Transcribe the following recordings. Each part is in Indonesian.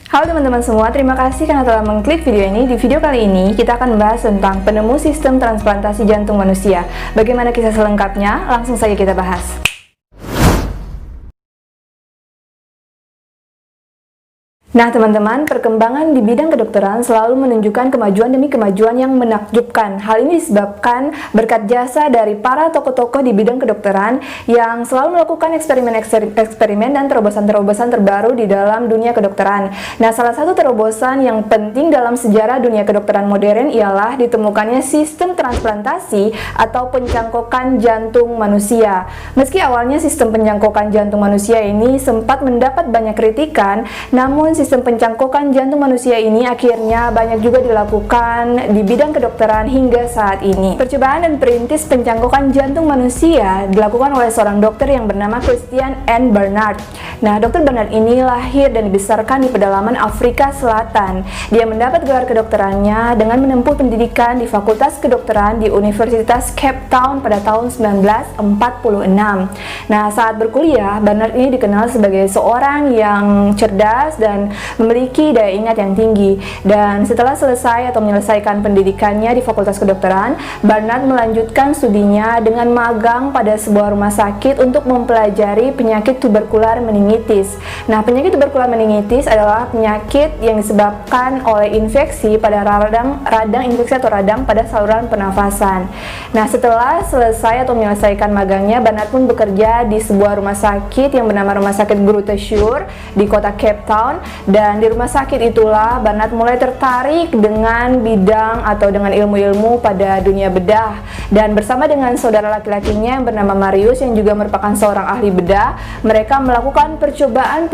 Halo teman-teman semua, terima kasih karena telah mengklik video ini. Di video kali ini, kita akan membahas tentang penemu sistem transplantasi jantung manusia. Bagaimana kisah selengkapnya? Langsung saja kita bahas. Nah teman-teman, perkembangan di bidang kedokteran selalu menunjukkan kemajuan demi kemajuan yang menakjubkan. Hal ini disebabkan berkat jasa dari para tokoh-tokoh di bidang kedokteran yang selalu melakukan eksperimen dan terobosan-terobosan terbaru di dalam dunia kedokteran. Nah, salah satu terobosan yang penting dalam sejarah dunia kedokteran modern ialah ditemukannya sistem transplantasi atau pencangkokan jantung manusia. Meski awalnya sistem pencangkokan jantung manusia ini sempat mendapat banyak kritikan, namun sistem pencangkokan jantung manusia ini akhirnya banyak juga dilakukan di bidang kedokteran hingga saat ini. Percobaan dan perintis pencangkokan jantung manusia dilakukan oleh seorang dokter yang bernama Christian N. Barnard. Nah, Dr. Barnard ini lahir dan dibesarkan di pedalaman Afrika Selatan. Dia mendapat gelar kedokterannya dengan menempuh pendidikan di Fakultas Kedokteran di Universitas Cape Town pada tahun 1946. Nah, saat berkuliah, Barnard ini dikenal sebagai seorang yang cerdas dan memiliki daya ingat yang tinggi. Dan setelah selesai atau menyelesaikan pendidikannya di Fakultas Kedokteran, Barnard melanjutkan studinya dengan magang pada sebuah rumah sakit untuk mempelajari penyakit tuberkular meningitis. Nah, penyakit tuberkular meningitis adalah penyakit yang disebabkan oleh infeksi pada radang infeksi atau radang pada saluran pernafasan. Nah, setelah selesai atau menyelesaikan magangnya, Barnard pun bekerja di sebuah rumah sakit yang bernama Rumah Sakit Groote Schuur di kota Cape Town. Dan di rumah sakit itulah Barnard mulai tertarik dengan bidang atau dengan ilmu-ilmu pada dunia bedah. Dan bersama dengan saudara laki-lakinya yang bernama Marius yang juga merupakan seorang ahli bedah, mereka melakukan percobaan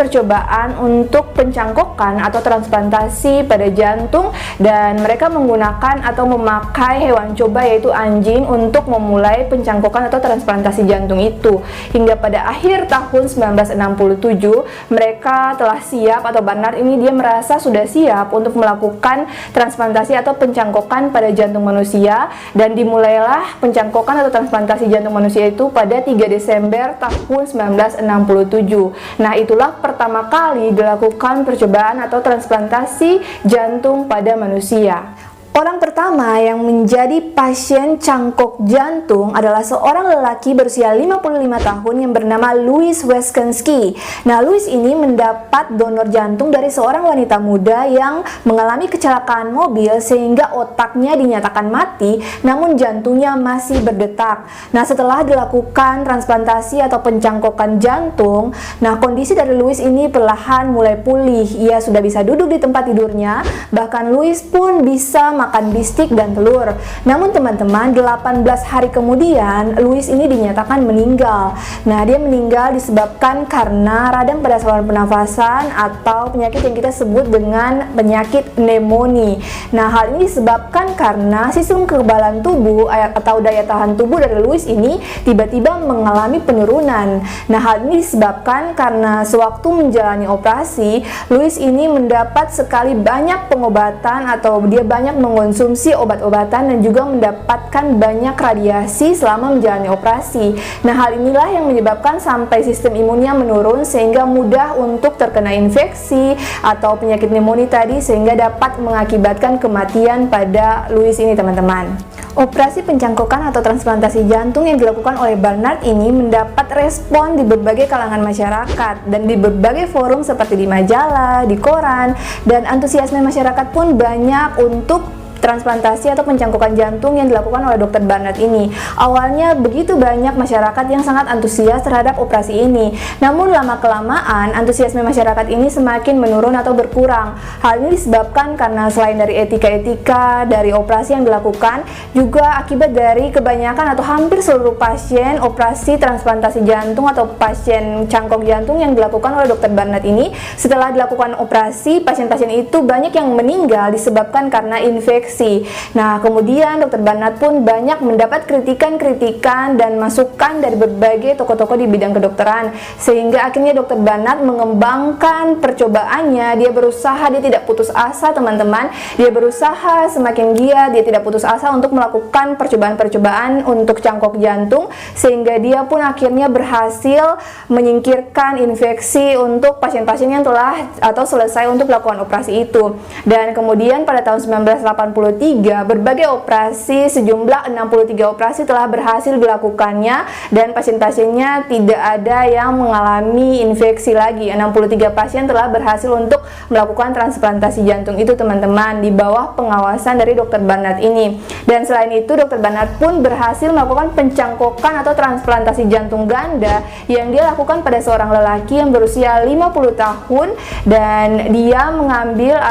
untuk pencangkokan atau transplantasi pada jantung, dan mereka menggunakan atau memakai hewan coba yaitu anjing untuk memulai pencangkokan atau transplantasi jantung itu. Hingga pada akhir tahun 1967 mereka telah siap, atau Barnard ini dia merasa sudah siap untuk melakukan transplantasi atau pencangkokan pada jantung manusia, dan dimulailah pencangkokan atau transplantasi jantung manusia itu pada 3 Desember tahun 1967. Nah, itulah pertama kali dilakukan percobaan atau transplantasi jantung pada manusia. Orang pertama yang menjadi pasien cangkok jantung adalah seorang lelaki berusia 55 tahun yang bernama Louis Weskinski. Nah, Louis ini mendapat donor jantung dari seorang wanita muda yang mengalami kecelakaan mobil sehingga otaknya dinyatakan mati, namun jantungnya masih berdetak. Nah, setelah dilakukan transplantasi atau pencangkokan jantung, nah kondisi dari Louis ini perlahan mulai pulih. Ia sudah bisa duduk di tempat tidurnya, bahkan Louis pun bisa makan bistik dan telur. Namun teman-teman, 18 hari kemudian Louis ini dinyatakan meninggal. Nah, dia meninggal disebabkan karena radang pada saluran pernafasan atau penyakit yang kita sebut dengan penyakit pneumonia. Nah, hal ini disebabkan karena sistem kekebalan tubuh atau daya tahan tubuh dari Louis ini tiba-tiba mengalami penurunan. Nah, hal ini disebabkan karena sewaktu menjalani operasi, Louis ini mendapat sekali banyak pengobatan atau dia banyak mengonsumsi obat-obatan dan juga mendapatkan banyak radiasi selama menjalani operasi. Nah, hal inilah yang menyebabkan sampai sistem imunnya menurun sehingga mudah untuk terkena infeksi atau penyakit pneumonia tadi, sehingga dapat mengakibatkan kematian pada Louis ini, teman-teman. Operasi pencangkokan atau transplantasi jantung yang dilakukan oleh Barnard ini mendapat respon di berbagai kalangan masyarakat dan di berbagai forum seperti di majalah, di koran, dan antusiasme masyarakat pun banyak untuk transplantasi atau pencangkokan jantung yang dilakukan oleh Dr. Barnard ini. Awalnya begitu banyak masyarakat yang sangat antusias terhadap operasi ini. Namun lama-kelamaan antusiasme masyarakat ini semakin menurun atau berkurang. Hal ini disebabkan karena selain dari etika-etika dari operasi yang dilakukan, juga akibat dari kebanyakan atau hampir seluruh pasien operasi transplantasi jantung atau pasien cangkok jantung yang dilakukan oleh Dr. Barnard ini, setelah dilakukan operasi, pasien-pasien itu banyak yang meninggal disebabkan karena infeksi infeksi. Nah, kemudian Dr. Barnard pun banyak mendapat kritikan-kritikan dan masukan dari berbagai tokoh-tokoh di bidang kedokteran, sehingga akhirnya Dr. Barnard mengembangkan percobaannya. Dia berusaha, dia tidak putus asa teman-teman, dia berusaha semakin giat, dia tidak putus asa untuk melakukan percobaan-percobaan untuk cangkok jantung, sehingga dia pun akhirnya berhasil menyingkirkan infeksi untuk pasien-pasien yang telah atau selesai untuk melakukan operasi itu. Dan kemudian pada tahun 1983 berbagai operasi, sejumlah 63 operasi telah berhasil dilakukannya, dan pasien-pasiennya tidak ada yang mengalami infeksi lagi. 63 pasien telah berhasil untuk melakukan transplantasi jantung itu teman-teman, di bawah pengawasan dari Dr. Barnard ini. Dan selain itu Dr. Barnard pun berhasil melakukan pencangkokan atau transplantasi jantung ganda yang dia lakukan pada seorang lelaki yang berusia 50 tahun, dan dia mengambil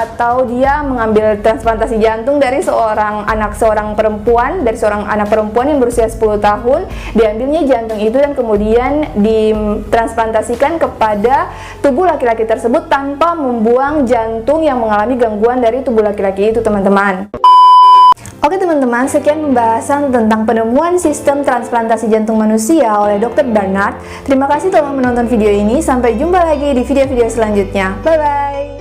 transplantasi jantung dari seorang anak perempuan yang berusia 10 tahun. Diambilnya jantung itu dan kemudian ditransplantasikan kepada tubuh laki-laki tersebut tanpa membuang jantung yang mengalami gangguan dari tubuh laki-laki itu teman-teman. Oke teman-teman, sekian pembahasan tentang penemuan sistem transplantasi jantung manusia oleh Dr. Barnard. Terima kasih telah menonton video ini, sampai jumpa lagi di video-video selanjutnya. Bye-bye!